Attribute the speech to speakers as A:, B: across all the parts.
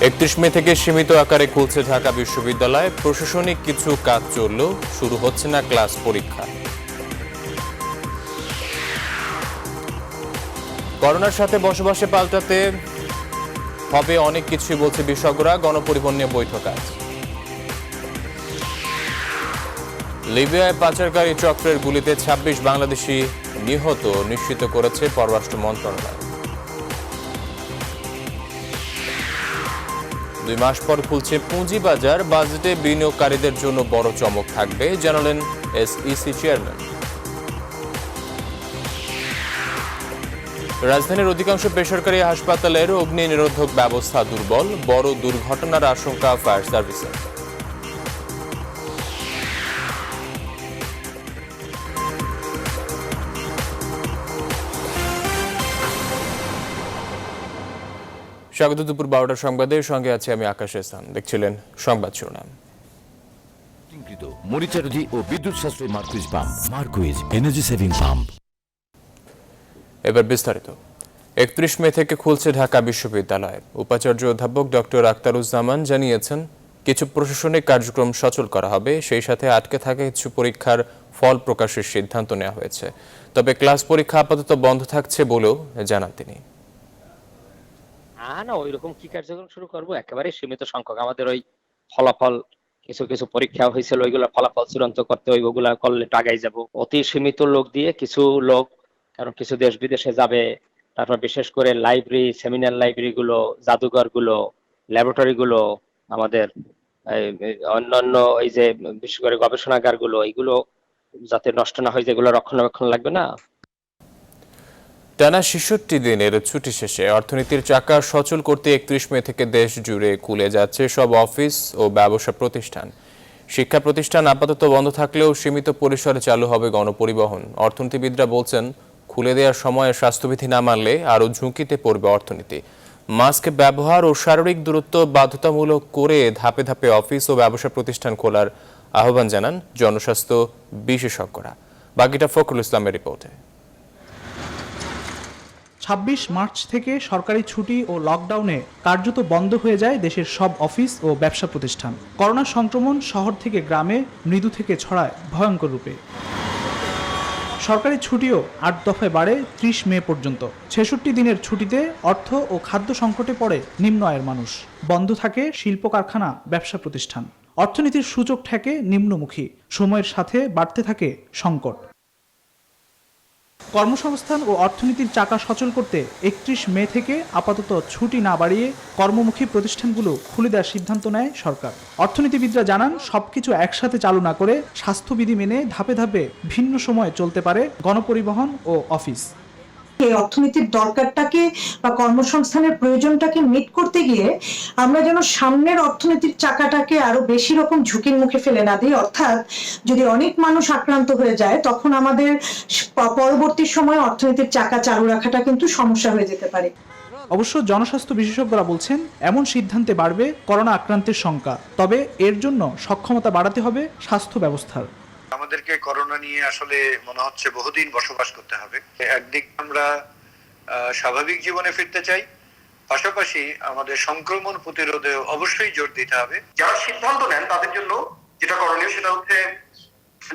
A: 31 মে থেকে সীমিত আকারে খুলছে ঢাকা বিশ্ববিদ্যালয়। প্রশাসনিক কিছু কাজ চললেও শুরু হচ্ছে না ক্লাস পরীক্ষা। করোনার সাথে বসবাসে পাল্টাতে হবে অনেক কিছুই বলছে বিশেষজ্ঞরা। গণপরিবহন নিয়ে বৈঠক আজ। লিবিয়ায় পাচারকারী চক্রের গুলিতে 26 বাংলাদেশি নিহত নিশ্চিত করেছে পররাষ্ট্র মন্ত্রণালয়। 2 মাস পর খুলছে পুঁজিবাজার। বাজেটে বিনিয়োগকারীদের জন্য বড় চমক থাকবে, জানালেন এসইসি চেয়ারম্যান। রাজধানীর অধিকাংশ বেসরকারি হাসপাতালের অগ্নি নিরোধক ব্যবস্থা দুর্বল। বড় দুর্ঘটনার আশঙ্কা ফায়ার সার্ভিসে। স্বাগত দুপুর 12টার সংবাদের সঙ্গে আছে আমি আকাশ এহসান। দেখছিলেন সংবাদ শিরোনাম।
B: মরিচারোধী ও বিদ্যুৎ সাশ্রয়ী Marquis pump. Marquis energy saving pump.
A: এবার বিস্তারিত। 31 মে থেকে খুলছে ঢাকা বিশ্ববিদ্যালয়। উপাচার্য অধ্যাপক ডক্টর আখতারুজ্জামান জানিয়েছেন, কিছু প্রশাসনিক কার্যক্রম সচল করা হবে, সেই সাথে আটকে থাকা কিছু পরীক্ষার ফল প্রকাশের সিদ্ধান্ত নেওয়া হয়েছে। তবে ক্লাস পরীক্ষা আপাতত বন্ধ থাকছে বলেও জানান তিনি।
C: না, ওইরকম কি কার্যক্রম শুরু করবো? একেবারে সীমিত সংখ্যক আমাদের ওই ফলাফল কিছু কিছু পরীক্ষা হয়েছিল, ওইগুলো ফলাফল চূড়ান্ত করতে ওইগুলা করলে টাগাই যাব। অতি সীমিত লোক দিয়ে কিছু লোক, কারণ কিছু দেশ বিদেশে যাবে, তারপর বিশেষ করে লাইব্রেরি, সেমিনার লাইব্রেরি গুলো, জাদুঘর গুলো, ল্যাবরেটরি গুলো, আমাদের অন্যান্য এই যে বিশেষ করে গবেষণাগার গুলো, এইগুলো যাতে নষ্ট না হয়, যেগুলো রক্ষণাবেক্ষণ লাগবে না।
A: টানা 66 দিনের ছুটি শেষে অর্থনীতির চাকা সচল করতে 31 মে থেকে দেশ জুড়ে খুলে যাচ্ছে সব অফিস ও ব্যবসা প্রতিষ্ঠান। শিক্ষা প্রতিষ্ঠান আপাতত বন্ধ থাকলেও সীমিত পরিসরে চালু হবে গণপরিবহন। অর্থনীতিবিদরা বলছেন, খুলে দেওয়ার সময় স্বাস্থ্যবিধি না মানলে আরও ঝুঁকিতে পড়বে অর্থনীতি। মাস্ক ব্যবহার ও শারীরিক দূরত্ব বাধ্যতামূলক করে ধাপে ধাপে অফিস ও ব্যবসা প্রতিষ্ঠান খোলার আহ্বান জানান জনস্বাস্থ্য বিশেষজ্ঞরা। বাকিটা ফখরুল ইসলামের রিপোর্টে।
D: 26 মার্চ থেকে সরকারি ছুটি ও লকডাউনে কার্যত বন্ধ হয়ে যায় দেশের সব অফিস ও ব্যবসা প্রতিষ্ঠান। করোনা সংক্রমণ শহর থেকে গ্রামে মৃদু থেকে ছড়ায় ভয়ঙ্কর রূপে। সরকারি ছুটিও 8 দফায় বাড়ে 30 মে পর্যন্ত। 66 দিনের ছুটিতে অর্থ ও খাদ্য সংকটে পড়ে নিম্ন আয়ের মানুষ। বন্ধ থাকে শিল্প কারখানা, ব্যবসা প্রতিষ্ঠান। অর্থনীতির সূচক ঠেকে নিম্নমুখী। সময়ের সাথে বাড়তে থাকে সংকট। কর্মসংস্থান ও অর্থনীতির চাকা সচল করতে 31 মে থেকে আপাতত ছুটি না বাড়িয়ে কর্মমুখী প্রতিষ্ঠানগুলো খুলে দেওয়ার সিদ্ধান্ত নেয় সরকার। অর্থনীতিবিদরা জানান, সবকিছু একসাথে চালু না করে স্বাস্থ্যবিধি মেনে ধাপে ধাপে ভিন্ন সময়ে চলতে পারে গণপরিবহন ও অফিস।
E: এই অর্থনীতির দরকারটাকে বা কর্মসংস্থানের প্রয়োজনটাকে মিট করতে গিয়ে আমরা যেন সামনের অর্থনীতির চাকাটাকে আরো বেশি রকম ঝুঁকির মুখে ফেলে না দিই। অর্থাৎ যদি অনেক মানুষ আক্রান্ত হয়ে যায়, তখন আমাদের পরবর্তী সময়ে অর্থনীতির চাকা চালু রাখাটা কিন্তু সমস্যা হয়ে যেতে পারে।
D: অবশ্য জনস্বাস্থ্য বিশেষজ্ঞরা বলছেন, এমন সিদ্ধান্তে বাড়বে করোনা আক্রান্তের সংখ্যা। তবে এর জন্য সক্ষমতা বাড়াতে হবে স্বাস্থ্য ব্যবস্থার।
F: আমাদেরকে করোনা নিয়ে আসলে মনে হচ্ছে বহুদিন বসবাস করতে হবে। একদিক আমরা স্বাভাবিক জীবনে ফিরতে চাই, পাশাপাশি আমাদের সংক্রমণ প্রতিরোধে অবশ্যই জোর দিতে হবে।
G: যারা সিদ্ধান্ত নেন তাদের জন্য যেটা করণীয় সেটা হচ্ছে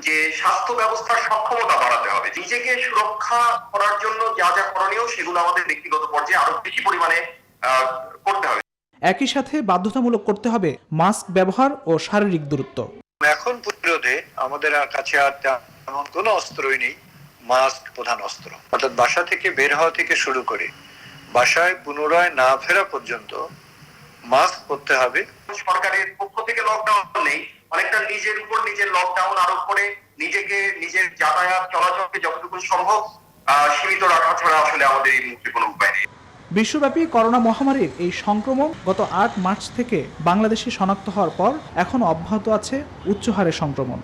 G: যে স্বাস্থ্য ব্যবস্থার সক্ষমতা বাড়াতে হবে। নিজেকে সুরক্ষা করার জন্য যা যা করণীয় সেগুলো আমাদের ব্যক্তিগত পর্যায়ে আরো বেশি পরিমাণে করতে হবে।
D: একই সাথে বাধ্যতামূলক করতে হবে মাস্ক ব্যবহার ও শারীরিক দূরত্ব।
F: এখন প্রতিরোধে আমাদের কাছে আর তেমন কোনো অস্ত্রই নেই, মাস্ক প্রধান অস্ত্র। অর্থাৎ বাসা থেকে বের হওয়া থেকে শুরু করে বাসায় পুনরায় না ফেরা পর্যন্ত মাস্ক পরতে হবে।
G: সরকারের পক্ষ থেকে লকডাউন নেই, অনেকটা নিজের উপর নিজের লকডাউন আরোপ করে নিজেকে নিজের যাতায়াত চলাচলকে যতটুকু সম্ভব সীমিত রাখা ছাড়া আসলে আমাদের এই মুহূর্তে কোনো উপায় নেই।
D: বিশ্বব্যাপী করোনা মহামারীর এই সংক্রমণ গত 8 মার্চ থেকে বাংলাদেশে শনাক্ত হওয়ার পর এখনো অব্যাহত আছে উচ্চ হারে সংক্রমণ।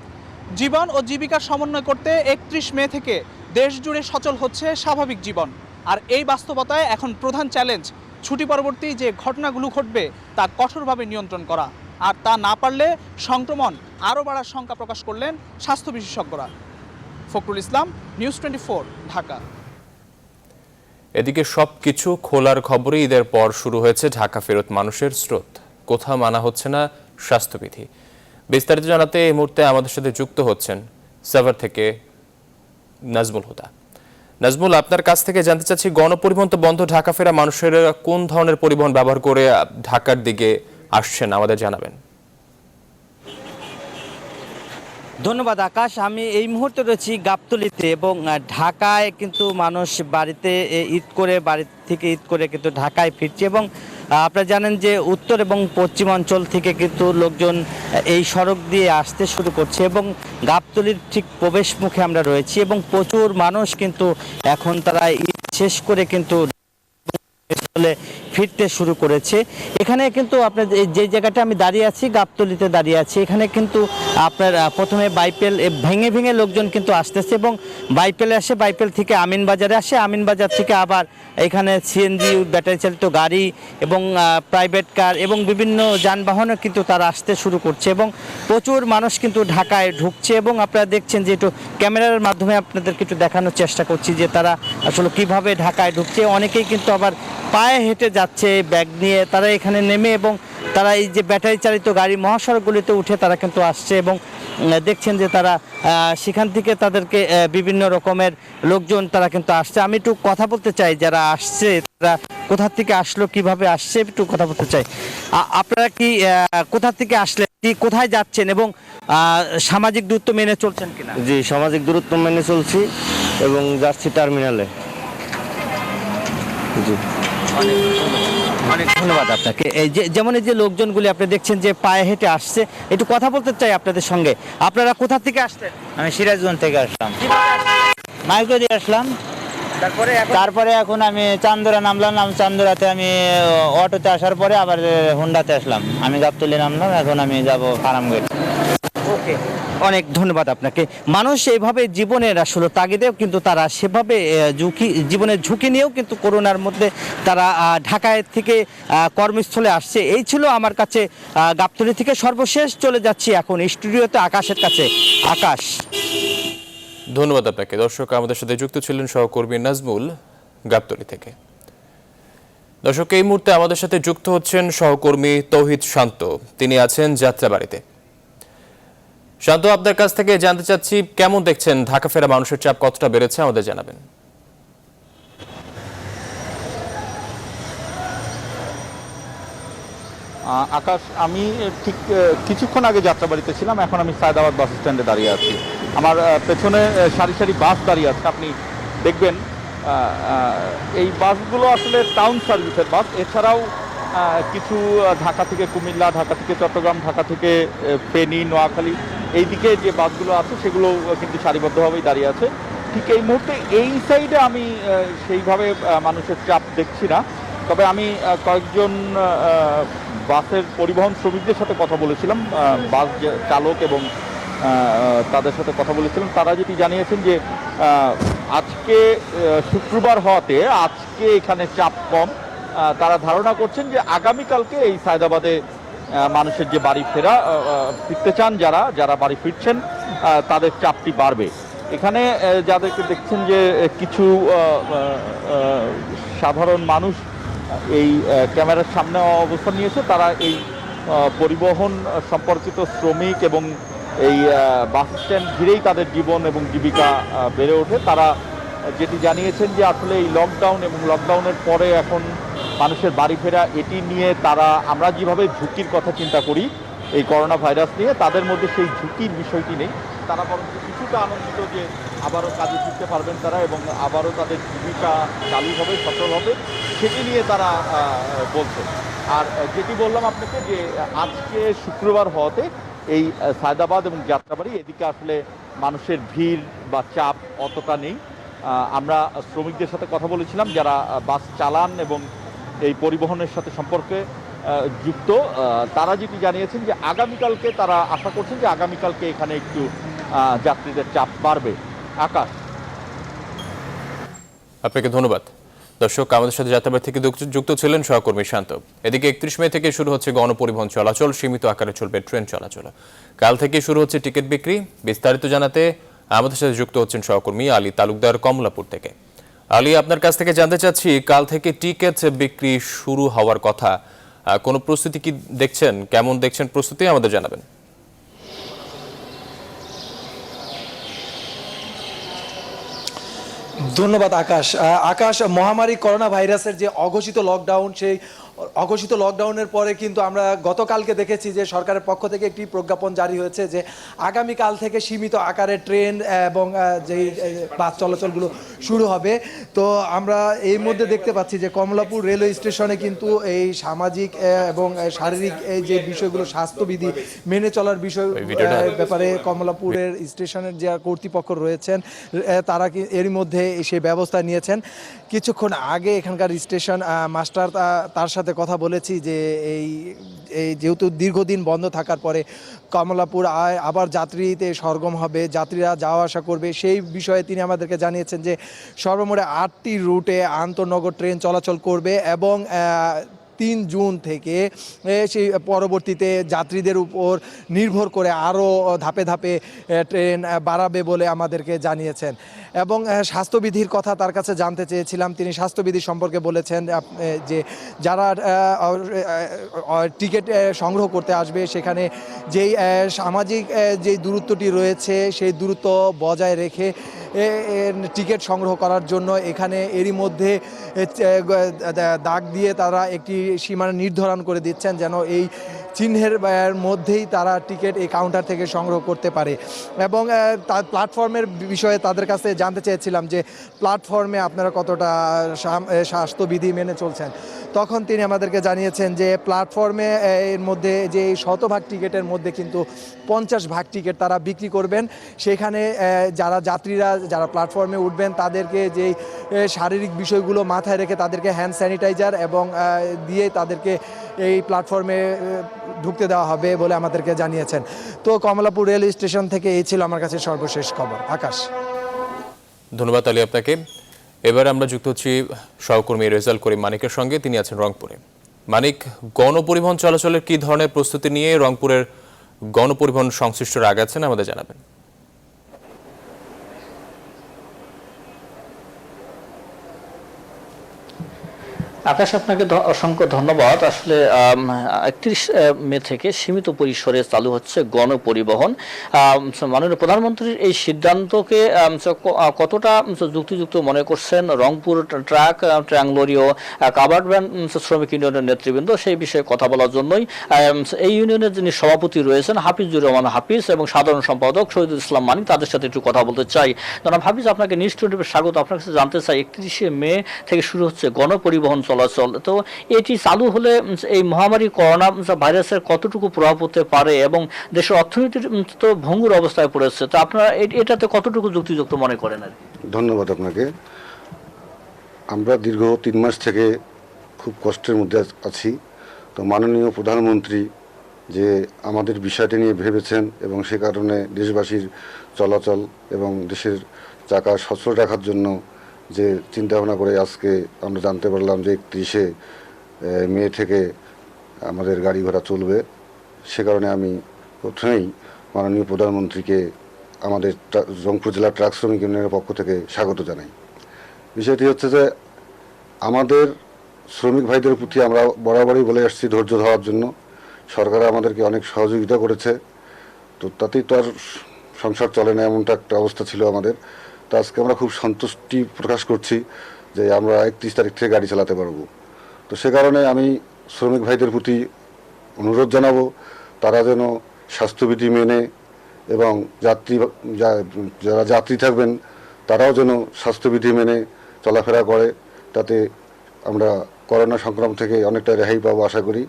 D: জীবন ও জীবিকার সমন্বয় করতে 31 মে থেকে দেশ জুড়ে সচল হচ্ছে স্বাভাবিক জীবন। আর এই বাস্তবতায় এখন প্রধান চ্যালেঞ্জ, ছুটি পরবর্তী যে ঘটনাগুলো ঘটবে তা কঠোরভাবে নিয়ন্ত্রণ করা। আর তা না পারলে সংক্রমণ আরও বাড়ার শঙ্কা প্রকাশ করলেন স্বাস্থ্য বিশেষজ্ঞরা। ফখরুল ইসলাম, নিউজ 24, ঢাকা।
A: এদিকে সবকিছু খোলার খবরে ঈদের পর শুরু হয়েছে ঢাকা ফেরত মানুষের স্রোত। কোথাও মানা হচ্ছে না স্বাস্থ্যবিধি। বিস্তারিত জানাতে এই মুহূর্তে আমাদের সাথে যুক্ত হচ্ছেন সাভার থেকে নাজমুল হুদা। নাজমুল, আপনার কাছ থেকে জানতে চাচ্ছি, গণপরিবহন তো বন্ধ, ঢাকা ফেরা মানুষের কোন ধরনের পরিবহন ব্যবহার করে ঢাকার দিকে আসছেন আমাদের জানাবেন।
H: ধন্যবাদ আকাশ। আমি এই মুহূর্তে রয়েছি গাবতলীতে এবং ঢাকায় কিন্তু মানুষ বাড়িতে ঈদ করে, বাড়ি থেকে ঈদ করে কিন্তু ঢাকায় ফিরছে এবং আপনারা জানেন যে উত্তর এবং পশ্চিমাঞ্চল থেকে কিন্তু লোকজন এই সড়ক দিয়ে আসতে শুরু করছে এবং গাবতলীর ঠিক প্রবেশ মুখে আমরা রয়েছি এবং প্রচুর মানুষ কিন্তু এখন তারা ঈদ শেষ করে কিন্তু ফিরতে শুরু করেছে। এখানে কিন্তু আপনার যে জায়গাটা আমি দাঁড়িয়ে আছি, গাবতলীতে দাঁড়িয়ে আছি, এখানে কিন্তু আপনার প্রথমে বাইপেল ভেঙে ভেঙে লোকজন কিন্তু আসতেছে এবং বাইপেলে আসে, বাইপেল থেকে আমিনবাজারে আসে, আমিনবাজার থেকে আবার এখানে সিএনজি ব্যাটারি চালিত গাড়ি এবং প্রাইভেট কার এবং বিভিন্ন যানবাহনও কিন্তু তারা আসতে শুরু করছে এবং প্রচুর মানুষ কিন্তু ঢাকায় ঢুকছে এবং আপনারা দেখছেন যে একটু ক্যামেরার মাধ্যমে আপনাদেরকে একটু দেখানোর চেষ্টা করছি যে তারা আসলে কিভাবে ঢাকায় ঢুকছে। অনেকেই কিন্তু আবার পায়ে হেঁটে যাচ্ছে ব্যাগ নিয়ে, তারা এখানে নেমে এবং তারা এই যে ব্যাটারি চালিত গাড়ি মহাসড়কগুলিতে উঠে তারা কিন্তু আসছে এবং দেখছেন যে তারা সেখান থেকে তাদেরকে বিভিন্ন রকমের লোকজন তারা কিন্তু আসছে। আমি একটু কথা বলতে চাই যারা আসছে তারা কোথা থেকে আসলো, কিভাবে আসছে, একটু কথা বলতে চাই। আপনারা কি কোথা থেকে আসলেন, কি কোথায় যাচ্ছেন এবং সামাজিক দূরত্ব মেনে চলছেন কিনা?
I: জি, সামাজিক দূরত্ব মেনে চলছি এবং যাচ্ছি টার্মিনালে। জি,
H: অনেক ধন্যবাদ আপনাকে। এই যে যেমন এই যে লোকজনগুলি আপনি দেখছেন যে পায়ে হেঁটে আসছে, একটু কথা বলতে চাই আপনাদের সঙ্গে। আপনারা কোথা থেকে আসছেন?
J: আমি সিরাজগঞ্জ থেকে আসলাম,
H: কিভাবে আসছেন?
J: মাইক্রো দিয়ে আসলাম। তারপরে এখন আমি চান্দুরা নামলাম, চান্দুরাতে আমি অটোতে আসার পরে আবার হুন্ডাতে আসলাম। আমি গাবতলী নামলাম, এখন আমি যাব ফার্মগেট।
H: ওকে, অনেক ধন্যবাদ আপনাকে। মানুষ এইভাবে জীবনের আসলে তাগিদেও কিন্তু তারা সেভাবে জীবনের ঝুঁকি নিয়েও কিন্তু করোনার মধ্যে তারা ঢাকায় থেকে কর্মস্থলে আসছে। এই ছিল আমার কাছে গাবতলী থেকে। সর্বশেষ চলে যাচ্ছি এখন স্টুডিওতে আকাশের কাছে। আকাশ,
A: ধন্যবাদ আপনাকে। দর্শক, আমাদের সাথে যুক্ত ছিলেন সহকর্মী নাজমুল গাবতলী থেকে। দর্শক, এই মুহূর্তে আমাদের সাথে যুক্ত হচ্ছেন সহকর্মী তৌহিদ শান্ত, তিনি আছেন যাত্রাবাড়িতে। শান্ত, আপনার কাছ থেকে জানতে চাচ্ছি, কেমন দেখছেন ঢাকা ফেরা মানুষের চাপ কতটা বেড়েছে আমাদের জানাবেন।
K: আকাশ, আমি ঠিক কিছুক্ষণ আগে যাত্রাবাড়িতে ছিলাম, এখন আমি সায়দাবাদ বাস স্ট্যান্ডে দাঁড়িয়ে আছি। আমার পেছনে সারি সারি বাস দাঁড়িয়ে আছে, আপনি দেখবেন এই বাসগুলো আসলে টাউন সার্ভিসের বাস। এছাড়াও কিছু ঢাকা থেকে কুমিল্লা, ঢাকা থেকে চট্টগ্রাম, ঢাকা থেকে ফেনী, নোয়াখালী এই দিকে যে বাসগুলো আছে সেগুলো কিন্তু সারিবদ্ধভাবেই দাঁড়িয়ে আছে। ঠিক এই মুহূর্তে এই সাইডে আমি সেইভাবে মানুষের চাপ দেখছি না, তবে আমি কয়েকজন বাসের পরিবহন শ্রমিকদের সাথে কথা বলেছিলাম, বাস চালক এবং তাদের সাথে কথা বলেছিলাম। তারা যেটি জানিয়েছেন যে আজকে শুক্রবার হওয়াতে আজকে এখানে চাপ কম। তারা ধারণা করছেন যে আগামীকালকে এই সায়দাবাদে মানুষের যে বাড়ি ফিরতে চান, যারা বাড়ি ফিরছেন তাদের চাপটি বাড়বে। এখানে যাদেরকে দেখছেন যে কিছু সাধারণ মানুষ এই ক্যামেরার সামনে অবস্থান নিয়েছে, তারা এই পরিবহন সম্পর্কিত শ্রমিক এবং এই বাস স্ট্যান্ড ঘিরেই তাদের জীবন এবং জীবিকা বেড়ে ওঠে। তারা যেটি জানিয়েছেন যে আসলে এই লকডাউন এবং লকডাউনের পরে এখন মানুষের বাড়ি ফেরা, এটি নিয়ে তারা, আমরা যেভাবে ঝুঁকির কথা চিন্তা করি এই করোনা ভাইরাস নিয়ে, তাদের মধ্যে সেই ঝুঁকির বিষয়টি নেই। তারা বরং কিছুটা আনন্দিত যে আবারও কাজে ফিরতে পারবেন তারা এবং আবারও তাদের জীবিকা চালু হবে, সচল হবে, সেটি নিয়ে তারা বলছেন। আর যেটি বললাম আপনাকে যে আজকে শুক্রবার হওয়াতে এই সায়দাবাদ এবং যাত্রাবাড়ি এদিকে আসলে মানুষের ভিড় বা চাপ অতটা নেই। আমরা শ্রমিকদের সাথে কথা বলেছিলাম যারা বাস চালান এবং এই পরিবহনের সাথে সম্পর্কে যুক্ত। তারা যেটি জানিয়েছেন যে আগামীকালকে তারা আশা করছেন যে আগামীকালকে এখানে একটু যাত্রীদের চাপ বাড়বে। আকাশ,
A: আপনাকে ধন্যবাদ। দর্শক, আমাদের সাথে যাত্রাবাড়ি থেকে যুক্ত ছিলেন সহকর্মী শান্ত। এদিকে 31 মে থেকে শুরু হচ্ছে গণপরিবহন চলাচল, সীমিত আকারে চলবে ট্রেন চলাচল। কাল থেকে শুরু হচ্ছে টিকিট বিক্রি। বিস্তারিত জানাতে আমাদের সাথে যুক্ত হচ্ছেন সহকর্মী আলী তালুকদার কমলাপুর থেকে। আলী, আপনার কাছ থেকে জানতে চাচ্ছি, কাল থেকে টিকিট বিক্রি শুরু হওয়ার কথা, কোনো প্রস্তুতি কি দেখছেন, কেমন দেখছেন প্রস্তুতি আমাদের জানাবেন।
L: ধন্যবাদ আকাশ। আকাশ, মহামারী করোনা ভাইরাসের যে অঘোষিত লকডাউন, সেই অঘোষিত লকডাউনের পরে কিন্তু আমরা গতকালকে দেখেছি যে সরকারের পক্ষ থেকে একটি প্রজ্ঞাপন জারি হয়েছে যে আগামীকাল থেকে সীমিত আকারে ট্রেন এবং যেই বাস চলাচলগুলো শুরু হবে। তো আমরা এই মধ্যে দেখতে পাচ্ছি যে কমলাপুর রেলওয়ে স্টেশনে কিন্তু এই সামাজিক এবং শারীরিক এই যে বিষয়গুলো, স্বাস্থ্যবিধি মেনে চলার বিষয় ব্যাপারে কমলাপুরের স্টেশনের যে কর্তৃপক্ষ রয়েছেন তারা এরই মধ্যে সেই ব্যবস্থা নিয়েছেন। কিছুক্ষণ আগে এখানকার স্টেশন মাস্টার তার সাথে কথা বলেছি যে এই যেহেতু দীর্ঘদিন বন্ধ থাকার পরে কমলাপুর আবার যাত্রীতে সরগম হবে, যাত্রীরা যাওয়া আসা করবে, সেই বিষয়ে তিনি আমাদেরকে জানিয়েছেন যে সর্বমোট 8টি রুটে আন্তঃনগর ট্রেন চলাচল করবে এবং 3 জুন থেকে সেই পরবর্তীতে যাত্রীদের উপর নির্ভর করে আরও ধাপে ধাপে ট্রেন বাড়াবে বলে আমাদেরকে জানিয়েছেন। এবং স্বাস্থ্যবিধির কথা তার কাছে জানতে চেয়েছিলাম। তিনি স্বাস্থ্যবিধি সম্পর্কে বলেছেন যে যারা টিকিট সংগ্রহ করতে আসবে সেখানে যেই সামাজিক যেই দূরত্বটি রয়েছে সেই দূরত্ব বজায় রেখে টিকিট সংগ্রহ করার জন্য এখানে এরই মধ্যে দাগ দিয়ে তারা একটি সীমানা নির্ধারণ করে দিচ্ছেন যেন এই চিহ্নের মধ্যেই তারা টিকিট এই কাউন্টার থেকে সংগ্রহ করতে পারে। এবং তার প্ল্যাটফর্মের বিষয়ে তাদের কাছে জানতে চেয়েছিলাম যে প্ল্যাটফর্মে আপনারা কতটা স্বাস্থ্যবিধি মেনে চলছেন। তখন তিনি আমাদেরকে জানিয়েছেন যে প্ল্যাটফর্মে এর মধ্যে যে 100% টিকিটের মধ্যে কিন্তু 50% টিকিট তারা বিক্রি করবেন। সেখানে যাত্রীরা যারা প্ল্যাটফর্মে উঠবেন তাদেরকে যেই শারীরিক বিষয়গুলো মাথায় রেখে তাদেরকে হ্যান্ড স্যানিটাইজার এবং দিয়ে তাদেরকে এই প্ল্যাটফর্মে ঢুকতে দেওয়া হবে বলে আমাদেরকে জানিয়েছেন। তো কমলাপুর রেল স্টেশন থেকে এই ছিল আমার কাছে সর্বশেষ খবর। আকাশ।
A: ধন্যবাদ আলী আপনাকে। এবার আমরা যুক্ত হচ্ছি সহকর্মী রেজাল করিম মানিকের সঙ্গে, তিনি আছেন রংপুরে। মানিক, গণপরিবহন চলাচলের কি ধরনের প্রস্তুতি নিয়ে রংপুরের গণপরিবহন সংশ্লিষ্টরা আগাচ্ছেন আমাদের জানাবেন।
M: আকাশ, আপনাকে অসংখ্য ধন্যবাদ। আসলে 31 মে থেকে সীমিত পরিসরে চালু হচ্ছে গণপরিবহন। মাননীয় প্রধানমন্ত্রীর এই সিদ্ধান্তকে কতটা যুক্তিযুক্ত মনে করছেন রংপুর ট্রাক, ট্রাংলরি ও কাভার্ড ভ্যান শ্রমিক ইউনিয়নের নেতৃবৃন্দ, সেই বিষয়ে কথা বলার জন্যই এই ইউনিয়নের যিনি সভাপতি রয়েছেন হাফিজুর রহমান হাফিজ এবং সাধারণ সম্পাদক শহীদুল ইসলাম মানিক, তাদের সাথে একটু কথা বলতে চাই। জনাব হাফিজ, আপনাকে নিউজ 24 স্বাগত। আপনার কাছে জানতে চাই, 31 মে থেকে শুরু হচ্ছে গণপরিবহন চলাচল। তো এটি চালু হলে এই মহামারী করোনা ভাইরাসের কতটুকু প্রভাব হতে পারে এবং দেশের অর্থনীতির তো ভঙ্গুর অবস্থায় পড়েছে, তো আপনারা এটাতে কতটুকু যুক্তিযুক্ত মনে করেন?
N: ধন্যবাদ আপনাকে। আমরা দীর্ঘ 3 মাস থেকে খুব কষ্টের মধ্যে আছি। তো মাননীয় প্রধানমন্ত্রী যে আমাদের বিষয়টি নিয়ে ভেবেছেন এবং সে কারণে দেশবাসীর চলাচল এবং দেশের চাকা সচল রাখার জন্য যে চিন্তাভাবনা করে আজকে আমরা জানতে পারলাম যে 31 মে থেকে আমাদের গাড়ি ঘোড়া চলবে, সে কারণে আমি প্রথমেই মাননীয় প্রধানমন্ত্রীকে আমাদের রংপুর জেলা ট্রাক শ্রমিক ইউনিয়নের পক্ষ থেকে স্বাগত জানাই। বিষয়টি হচ্ছে যে আমাদের শ্রমিক ভাইদের প্রতি আমরা বরাবরই বলে আসছি ধৈর্য ধরার জন্য। সরকার আমাদেরকে অনেক সহযোগিতা করেছে, তো তাতেই তো আর সংসার চলে না এমনটা একটা অবস্থা ছিল আমাদের। তো আজকে আমরা খুব সন্তুষ্টি প্রকাশ করছি যে আমরা 31 তারিখ থেকে গাড়ি চালাতে পারবো। তো সে কারণে আমি শ্রমিক ভাইদের প্রতি অনুরোধ জানাবো তারা যেন স্বাস্থ্যবিধি মেনে এবং যারা যাত্রী থাকবেন তারাও যেন স্বাস্থ্যবিধি মেনে চলাফেরা করে, তাতে আমরা করোনা সংক্রমণ থেকে অনেকটা রেহাই পাবো আশা করি।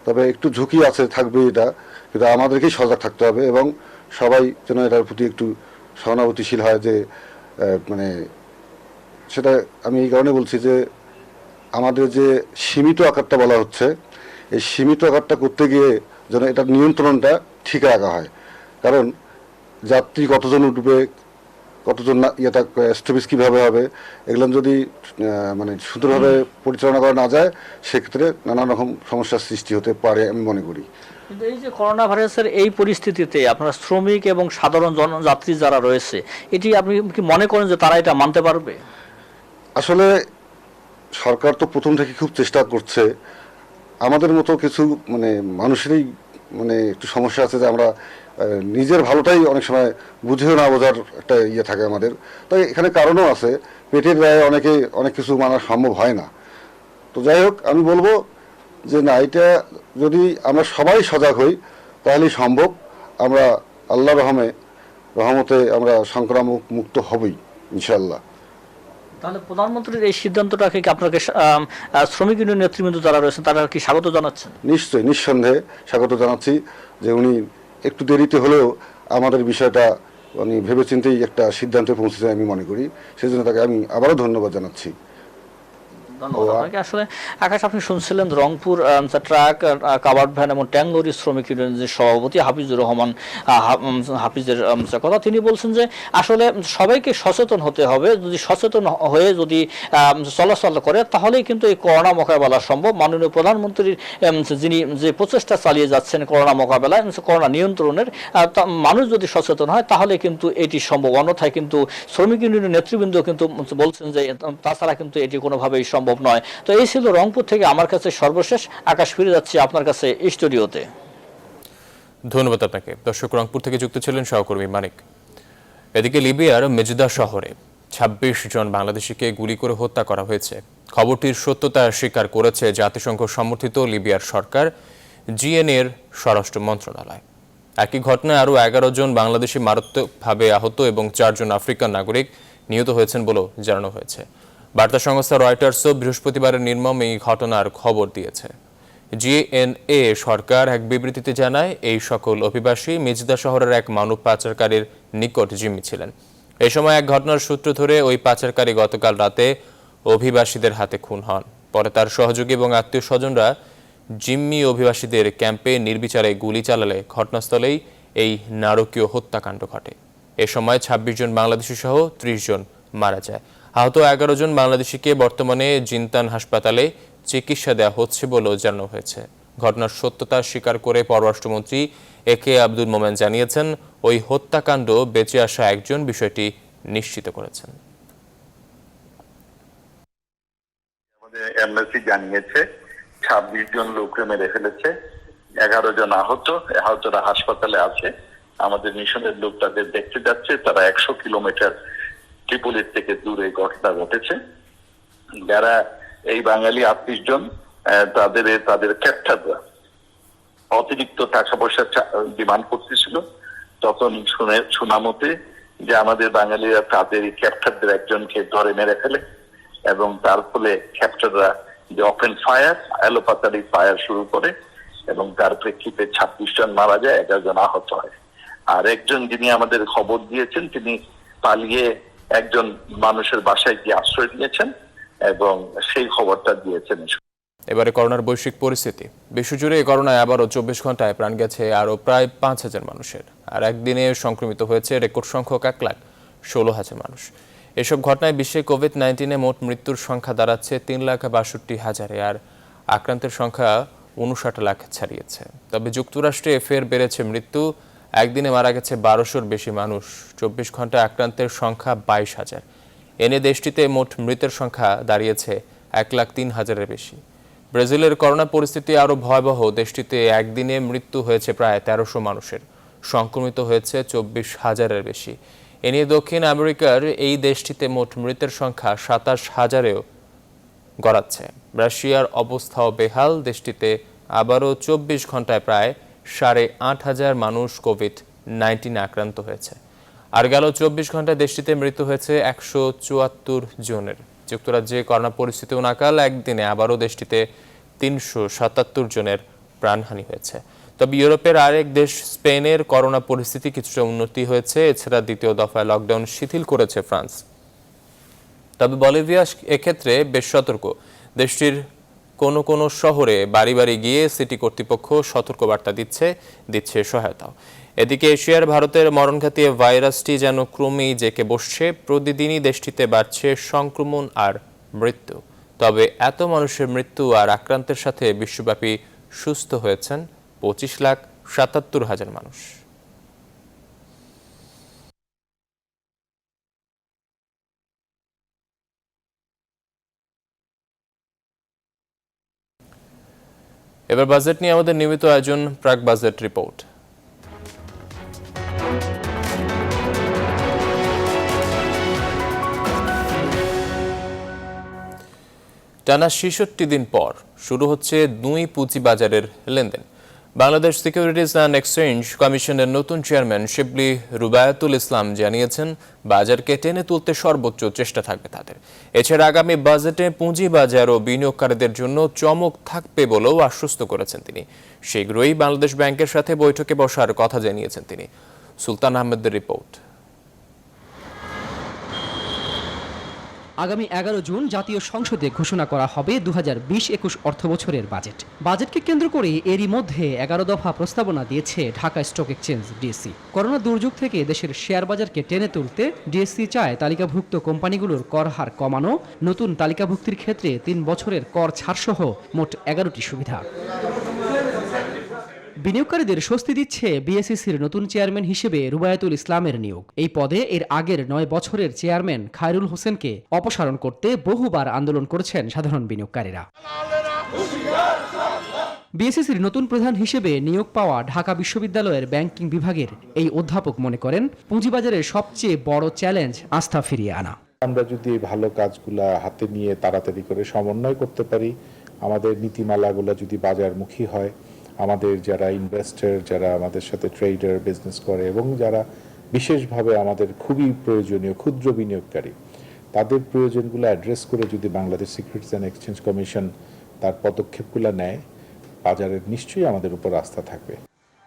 N: তবে একটু ঝুঁকি আছে, থাকবে এটা, কিন্তু আমাদেরকেই সজাগ থাকতে হবে এবং সবাই যেন এটার প্রতি একটু সহানুভূতিশীল হয়। যে মানে সেটা আমি এই কারণে বলছি যে আমাদের যে সীমিত আকারটা বলা হচ্ছে, এই সীমিত আকারটা করতে গিয়ে যেন এটার নিয়ন্ত্রণটা ঠিক রাখা হয়। কারণ যাত্রী কতজন উঠবে, কতজন ইয়েটা স্টপেজ কীভাবে হবে, এগুলো যদি মানে সুন্দরভাবে পরিচালনা করা না যায় সেক্ষেত্রে নানান রকম সমস্যার সৃষ্টি হতে পারে আমি মনে করি।
M: কিন্তু এই যে করোনা ভাইরাসের এই পরিস্থিতিতে আপনারা শ্রমিক এবং সাধারণ জনযাত্রী যারা রয়েছে, এটি আপনি কি মনে করেন যে তারা এটা মানতে পারবে?
N: আসলে সরকার তো প্রথম থেকে খুব চেষ্টা করছে। আমাদের মতো কিছু মানে মানুষেরই মানে একটু সমস্যা আছে যে আমরা নিজের ভালোটাই অনেক সময় বুঝেও না বোঝার একটা ইয়ে থাকে আমাদের। তাই এখানে কারণও আছে, পেটের দায়ে অনেক কিছু মানা সম্ভব হয় না। তো যাই হোক, আমি বলবো যে না, এটা যদি আমরা সবাই সজাগ হই তাহলেই সম্ভব। আমরা আল্লাহ রহমতে আমরা সংক্রামক মুক্ত হবই ইনশাল্লাহ।
M: তাহলে প্রধানমন্ত্রীর এই সিদ্ধান্তটাকে কি আপনাকে শ্রমিক ইউনিয়ন নেতৃবৃন্দ যারা রয়েছেন তারা কি স্বাগত জানাচ্ছেন?
N: নিশ্চয়ই, নিঃসন্দেহে স্বাগত জানাচ্ছি যে উনি একটু দেরিতে হলেও আমাদের বিষয়টা উনি ভেবেচিন্তেই একটা সিদ্ধান্তে পৌঁছেছে আমি মনে করি। সেজন্য তাকে আমি আবারও ধন্যবাদ জানাচ্ছি।
M: ধন্যবাদ আপনাকে। আসলে আকাশ, আপনি শুনছিলেন রংপুর ট্রাক, কাভার্ড ভ্যান এবং ট্যাং লরি শ্রমিক ইউনিয়নের সভাপতি হাফিজুর রহমান হাফিজের কথা। তিনি বলছেন যে আসলে সবাইকে সচেতন হতে হবে। যদি সচেতন হয়ে যদি চলাচল করে তাহলেই কিন্তু এই করোনা মোকাবেলা সম্ভব। মাননীয় প্রধানমন্ত্রীর যিনি যে প্রচেষ্টা চালিয়ে যাচ্ছেন করোনা মোকাবেলায়, করোনা নিয়ন্ত্রণের, মানুষ যদি সচেতন হয় তাহলে কিন্তু এটি সম্ভব। অন্যথায় কিন্তু শ্রমিক ইউনিয়নের নেতৃবৃন্দ কিন্তু বলছেন যে তাছাড়া কিন্তু এটি কোনোভাবেই সম্ভব নয়। তো এই ছিল রংপুর থেকে আমার কাছে সর্বশেষ। আকাশ, ফিরে যাচ্ছি আপনার কাছে স্টুডিওতে।
A: ধন্যবাদ আপনাকে। দর্শক, রংপুর থেকে যুক্ত ছিলেন সহকর্মী মানিক। এদিকে লিবিয়ার মেজদা শহরে ২৬ জন বাংলাদেশিকে গুলি করে হত্যা করা হয়েছে। খবরটির সত্যতা স্বীকার করেছে জাতিসংঘ সমর্থিত লিবিয়ার সরকার, জিএনএর স্বরাষ্ট্র মন্ত্রণালয়। একই ঘটনায় আরও ১১ জন বাংলাদেশি মারাত্মকভাবে আহত এবং ৪ জন আফ্রিকান নাগরিক নিহত হয়েছেন বলেও জানানো হয়েছে। বার্তা সংস্থা রয়টার্সও বৃহস্পতিবারের নির্মম এই ঘটনার খবর দিয়েছে। জিএনএ সরকার এক বিবৃতিতে জানায়, এই সকল অভিবাসী মেজদা শহরের এক মানব পাচারকারীর নিকট জিম্মি ছিলেন। এ সময় এক ঘটনার সূত্র ধরে ওই পাচারকারী গতকাল রাতে অভিবাসীদের হাতে খুন হন। পরে তার সহযোগী এবং আত্মীয় স্বজনরা জিম্মি অভিবাসীদের ক্যাম্পে নির্বিচারে গুলি চালালে ঘটনাস্থলেই এই নারকীয় হত্যাকাণ্ড ঘটে। এ সময় ২৬ জন বাংলাদেশি সহ ৩০ জন মারা যায়। আহত ১১ জন বাংলাদেশিকে বর্তমানে জিনতান হাসপাতালে চিকিৎসা দেওয়া হচ্ছে বলেও জানানো হয়েছে। ঘটনার সত্যতা স্বীকার করে পররাষ্ট্রমন্ত্রী একে আব্দুল মোমেন জানিয়েছেন, ওই হত্যাকাণ্ড বেঁচে আসা একজন বিষয়টি নিশ্চিত করেছেন।
O: আমাদের এমবাসি জানিয়েছে ২৬ জন লোককে মেরে ফেলেছে, ১১ জন আহতরা হাসপাতালে আছে। আমাদের মিশনের লোক তাদের দেখতে যাচ্ছে। তারা ১০০ কিলোমিটার ট্রিপলির থেকে দূরে ঘটনা ঘটেছে। যারা এই বাঙালি ৩৮ জন তাদের ক্যাপ্টাররা অতিরিক্ত টাকা পয়সা ডিমান্ড করতেছিল। তখন শোনা মতে যে আমাদের বাঙালিরা তাদের ক্যাপ্টারদের একজনকে ধরে মেরে ফেলে এবং তার ফলে ক্যাপ্টাররা যে ওপেন ফায়ার, এলোপাতারি ফায়ার শুরু করে এবং তার প্রেক্ষিতে ২৬ জন মারা যায়, ১১ জন আহত হয়। আর একজন যিনি আমাদের খবর দিয়েছেন তিনি পালিয়ে একজন মানুষের বাসায় গিয়ে আশ্রয় নিয়েছেন এবং সেই খবরটা দিয়েছেন।
A: এবারে করোনার বৈশ্বিক পরিস্থিতি। বিশ্বজুড়ে এই করোনায় আবারও ২৪ ঘন্টায় প্রাণ গেছে আরও প্রায় ৫,০০০ মানুষের। আর একদিনে সংক্রমিত হয়েছে রেকর্ড সংখ্যক ১,১৬,০০০ মানুষ। এসব ঘটনায় বিশ্বে কোভিড-১৯ মোট মৃত্যুর সংখ্যা দাঁড়াচ্ছে ৩,৬২,০০০-এ, আর আক্রান্তের সংখ্যা ৫৯ লাখ ছাড়িয়েছে। তবে যুক্তরাষ্ট্রে ফের বেড়েছে মৃত্যু। একদিনে মারা গেছে ১২০০-র বেশি মানুষ। ২৪ ঘন্টায় আক্রান্তের সংখ্যা ২২,০০০। এনে দেশটিতে মোট মৃতের সংখ্যা দাঁড়িয়েছে ১,০৩,০০০-এর বেশি। ব্রাজিলের করোনা পরিস্থিতি আরও ভয়াবহ। দেশটিতে একদিনে মৃত্যু হয়েছে প্রায় ১৩০০ মানুষের, সংক্রমিত হয়েছে ২৪,০০০-এর বেশি। এ নিয়ে দক্ষিণ আমেরিকার এই দেশটিতে মোট মৃতের সংখ্যা ২৭,০০০-এও গড়াচ্ছে। রাশিয়ার অবস্থাও বেহাল। দেশটিতে আবারও ২৪ ঘন্টায় প্রায় ৮,৫০০ মানুষ কোভিড-১৯ আক্রান্ত হয়েছে। আর গেল ২৪ ঘন্টায় দেশটিতে মৃত্যু হয়েছে ১৭৪ জনের। যুক্তরাজ্যে করোনা পরিস্থিতিও নাকাল। একদিনে আবারও দেশটিতে ৩৭৭ জনের প্রাণহানি হয়েছে। তবে ইউরোপের আরেক দেশ স্পেনের করোনা পরিস্থিতি কিছুটা উন্নতি হয়েছে। এছাড়া দ্বিতীয় দফায় লকডাউন শিথিল করেছে ফ্রান্স। তবে বলিভিয়া এক্ষেত্রে বেশ সতর্ক। দেশটির কোনো কোনো শহরে বাড়ি বাড়ি গিয়ে সিটি কর্তৃপক্ষ সতর্কবার্তা দিচ্ছে সহায়তাও। এদিকে এশিয়ার ভারতের মরণঘাতী ভাইরাসটি যেন ক্রমেই জেঁকে বসছে। প্রতিদিনই দেশটিতে বাড়ছে সংক্রমণ আর মৃত্যু। তবে এত মানুষের মৃত্যু আর আক্রান্তের সাথে বিশ্বব্যাপী সুস্থ হয়েছেন ২৫,৭৭,০০০ মানুষ। এবার বাজেট নিয়ে আমাদের নিয়মিত আয়োজন প্রাক বাজেট রিপোর্ট। টানা ৬৬ দিন পর শুরু হচ্ছে দুই পুঁজিবাজারের লেনদেন। বাংলাদেশ সিকিউরিটিজ অ্যান্ড এক্সচেঞ্জ কমিশনের নতুন চেয়ারম্যান শিবলি রুবায়াতুল ইসলাম জানিয়েছেন, বাজারকে টেনে তুলতে সর্বোচ্চ চেষ্টা থাকবে তাদের। এছাড়া আগামী বাজেটে পুঁজিবাজার ও বিনিয়োগকারীদের জন্য চমক থাকবে বলেও আশ্বস্ত করেছেন তিনি। শীঘ্রই বাংলাদেশ ব্যাংকের সাথে বৈঠকে বসার কথা জানিয়েছেন তিনি। সুলতান আহমেদের রিপোর্ট।
P: আগামী 11 জুন জাতীয় সংসদে ঘোষণা করা হবে 2020-21 অর্থবছরের বাজেট। বাজেটকে কেন্দ্র করে এরই মধ্যে 11 দফা প্রস্তাবনা দিয়েছে Dhaka stock exchange DSC. Corona দুর্যোগ থেকে দেশের শেয়ার বাজারকে টেনে তুলতে ডিএসসি চায় তালিকাভুক্ত কোম্পানিগুলোর কর হার কমানো, নতুন তালিকাভুক্তির ক্ষেত্রে 3 বছরের কর ছাড়সহ মোট 11টি সুবিধা। বিনিয়োগকারীদের স্বস্তি দিচ্ছে বিএসইসির নতুন চেয়ারম্যান হিসেবে রুবায়াতুল ইসলামের নিয়োগ। এই পদে এর আগের 9 বছরের চেয়ারম্যান খায়রুল হোসেনকে অপসারণ করতে বহুবার আন্দোলন করেছেন সাধারণ বিনিয়োগকারীরা। বিএসইসির নতুন প্রধান হিসেবে নিয়োগ পাওয়া ঢাকা বিশ্ববিদ্যালয়ের ব্যাংকিং বিভাগের এই অধ্যাপক মনে করেন, পুঁজিবাজারের সবচেয়ে বড় চ্যালেঞ্জ আস্থা ফিরিয়ে আনা।
Q: আমরা যদি ভালো কাজগুলা হাতে নিয়ে তাড়াতাড়ি করে সমন্বয় করতে পারি, আমাদের নীতিমালাগুলো যদি বাজারমুখী হয়, আমাদের যারা ইনভেস্টর, যারা আমাদের সাথে ট্রেডার বিজনেস করে এবং যারা বিশেষভাবে আমাদের খুবই প্রয়োজনীয় ক্ষুদ্র বিনিয়োগকারী, তাদের প্রয়োজনগুলো অ্যাড্রেস করে যদি Bangladesh securities and exchange commission তার পদক্ষেপগুলো নেয়, বাজারের নিশ্চয়ই আমাদের উপর আস্থা থাকবে।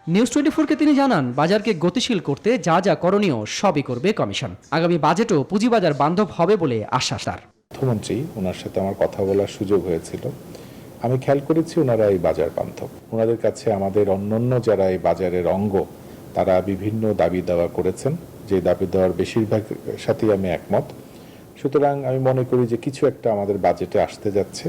P: নিউজ 24-কে তিনি জানান, বাজারকে গতিশীল করতে যা যা করণীয় সবই করবে কমিশন। আগামী বাজেটও পুঁজিবাজার বান্ধব হবে বলে আশ্বাস তার।
Q: অর্থমন্ত্রী, ওনার সাথে আমার কথা বলার সুযোগ হয়েছিল। আমি খেয়াল করেছি ওনারা এই বাজার বান্ধব। ওনাদের কাছে আমাদের অন্যান্য যারা এই বাজারের অঙ্গ, তারা বিভিন্ন দাবি দাওয়া করেছেন, যে দাবি দেওয়ার বেশিরভাগ সাথেই আমি একমত। সুতরাং আমি মনে করি যে কিছু একটা আমাদের বাজেটে আসতে যাচ্ছে।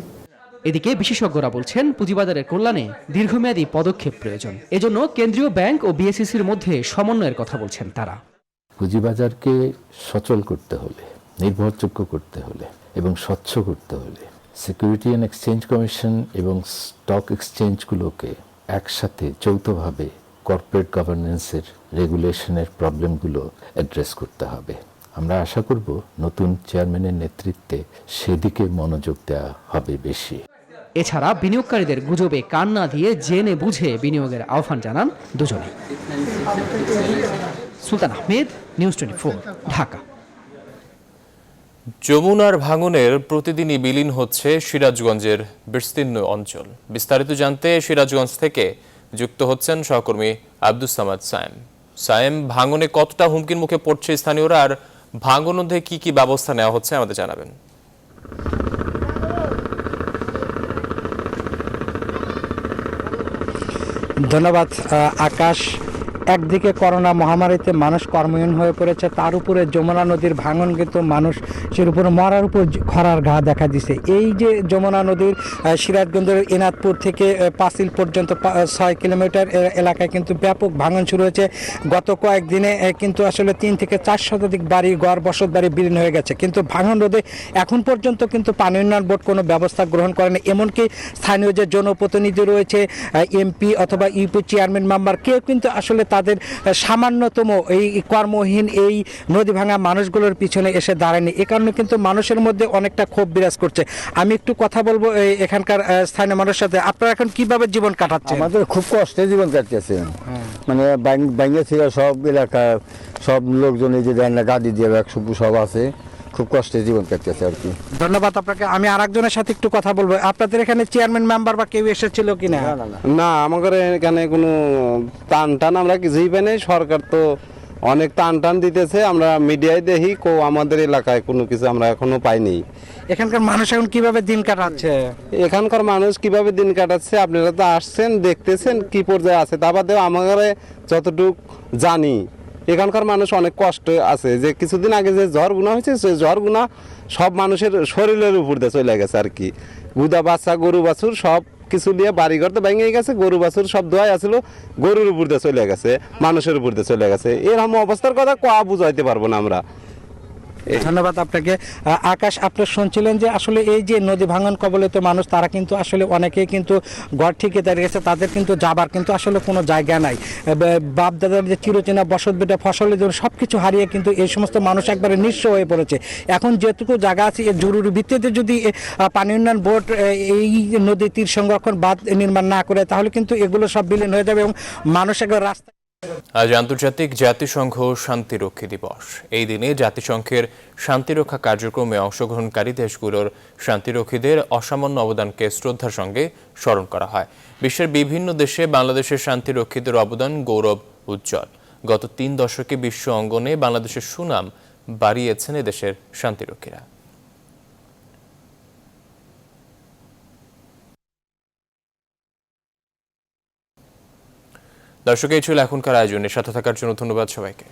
P: এদিকে বিশেষজ্ঞরা বলছেন, পুঁজিবাজারের কল্যাণে দীর্ঘমেয়াদী পদক্ষেপ প্রয়োজন। এজন্য কেন্দ্রীয় ব্যাংক ও বিএসইসির মধ্যে সমন্বয়ের কথা বলছেন তারা।
B: পুঁজিবাজারকে সচল করতে হলে, নির্ভরযোগ্য করতে হলে এবং স্বচ্ছ করতে হলে সিকিউরিটি অ্যান্ড এক্সচেঞ্জ কমিশন এবং স্টক এক্সচেঞ্জগুলোকে একসাথে যৌথভাবে কর্পোরেট গভর্নেন্সের রেগুলেশনের প্রবলেমগুলো অ্যাড্রেস করতে হবে। আমরা আশা করব নতুন চেয়ারম্যানের নেতৃত্বে সেদিকে মনোযোগ দেওয়া হবে বেশি।
P: এছাড়া বিনিয়োগকারীদের গুজবে কান না দিয়ে জেনে বুঝে বিনিয়োগের আহ্বান জানান দুজনেই। সুলতান আহমেদ, নিউজ 24, ঢাকা।
A: যমুনার ভাঙনের প্রতিদিনই বিলীন হচ্ছে সিরাজগঞ্জের বিস্তীর্ণ অঞ্চল। বিস্তারিত জানতে সিরাজগঞ্জ থেকে যুক্ত হচ্ছেন সহকর্মী আব্দুস সামাদ সায়েম। সায়েম, ভাঙনে কতটা হুমকির মুখে পড়ছে স্থানীয়রা, আর ভাঙনে কি কি ব্যবস্থা নেওয়া হচ্ছে আমাদের জানাবেন।
R: ধন্যবাদ আকাশ। একদিকে করোনা মহামারীতে মানুষ কর্মহীন হয়ে পড়েছে, তার উপরে যমুনা নদীর ভাঙন কিন্তু মানুষের উপরে মরার উপর খরার ঘা দেখা দিছে। এই যে যমুনা নদীর সিরাজগঞ্জের এনাদপুর থেকে পাঁচিল পর্যন্ত 6 কিলোমিটার এলাকায় কিন্তু ব্যাপক ভাঙন শুরু হয়েছে। গত কয়েকদিনে কিন্তু আসলে 3 থেকে 4 শতাধিক বাড়ি, ঘর, বসত বাড়ি বিলীন হয়ে গেছে। কিন্তু ভাঙন রোধে এখন পর্যন্ত কিন্তু পানি উন্নয়ন বোর্ড কোনো ব্যবস্থা গ্রহণ করেনি। এমনকি স্থানীয় যে জনপ্রতিনিধি রয়েছে, এমপি অথবা ইউপি চেয়ারম্যান মেম্বার, কেউ কিন্তু আসলে তাদের সামান্যতম এই কর্মহীন এই নদী ভাঙা মানুষগুলোর পিছনে এসে দাঁড়ায়নি। এ কারণে কিন্তু মানুষের মধ্যে অনেকটা ক্ষোভ বিরাজ করছে। আমি একটু কথা বলবো এখানকার স্থানীয় মানুষের সাথে। আপনারা এখন কিভাবে জীবন কাটাচ্ছেন?
S: আমাদের খুব কষ্টে জীবন কাটতেছে। মানে ব্যাঙ্গে ছিল সব এলাকার সব লোকজন, এই যে গাড়ি দিয়ে সব আছে, খুব কষ্টে জীবন কাটতেছে আর কি।
R: ধন্যবাদ আপনাকে। আমি আরেকজনের সাথে একটু কথা বলবো। আপনাদের এখানে চেয়ারম্যান মেম্বার বা কেউ এসেছিল কিনা?
T: না, আমাদের এখানে কোনো টান আমরা কিছুই পাই নাই। সরকার তো অনেক টান দিতেছে, আমরা মিডিয়ায় দেখি, আমাদের এলাকায় কোনো কিছু আমরা এখনো পাইনি।
R: এখানকার মানুষ এখন কিভাবে দিন কাটাচ্ছে?
T: এখানকার মানুষ কিভাবে দিন কাটাচ্ছে আপনারা তো আসছেন, দেখতেছেন কি পর্যায়ে আছে। তা বাদেও আমাদের যতটুক জানি, এখানকার মানুষ অনেক কষ্ট আছে। যে কিছুদিন আগে যে ঝড় গুণা হয়েছে, সেই ঝড় গুণা সব মানুষের শরীরের উপর দিয়ে চলে গেছে আর কি। গুদা বাচ্চা, গরু বাছুর সব কিছু নিয়ে বাড়িঘর তো ভেঙে গেছে, গরু বাছুর সব দোয়াই আসলো, গরুর উপর দিয়ে চলে গেছে, মানুষের উপর দিয়ে চলে গেছে। এরকম অবস্থার কথা বুঝাইতে পারবো না আমরা।
R: ধন্যবাদ আপনাকে। আকাশ, আপনি শুনছিলেন যে আসলে এই যে নদী ভাঙন কবলিত মানুষ তারা কিন্তু আসলে অনেকেই কিন্তু ঘর ঠিকই দাঁড়িয়েছে, তাদের কিন্তু যাবার কিন্তু আসলে কোনো জায়গা নাই। বাপ দাদার যে চিরচেনা বসত বেটা ফসলের জন্য সব কিছু হারিয়ে কিন্তু এই সমস্ত মানুষ একবারে নিঃস্ব হয়ে পড়েছে। এখন যেটুকু জায়গা আছে এর জরুরি ভিত্তিতে যদি পানি উন্নয়ন বোর্ড এই নদী তীর সংরক্ষণ বাঁধ নির্মাণ না করে তাহলে কিন্তু এগুলো সব বিলীন হয়ে যাবে এবং মানুষ একবার রাস্তা।
A: আজ আন্তর্জাতিক জাতিসংঘ শান্তিরক্ষী দিবস। এই দিনে জাতিসংঘের শান্তিরক্ষা কার্যক্রমে অংশগ্রহণকারী দেশগুলোর শান্তিরক্ষীদের অসামান্য অবদানকে শ্রদ্ধার সঙ্গে স্মরণ করা হয়। বিশ্বের বিভিন্ন দেশে বাংলাদেশের শান্তিরক্ষীদের অবদান গৌরব উজ্জ্বল। গত 3 দশকে বিশ্ব অঙ্গনে বাংলাদেশের সুনাম বাড়িয়েছেন এদেশের শান্তিরক্ষীরা। দর্শক, এই ছিল এখনকার আয়োজনের সাথে থাকার জন্য ধন্যবাদ সবাইকে।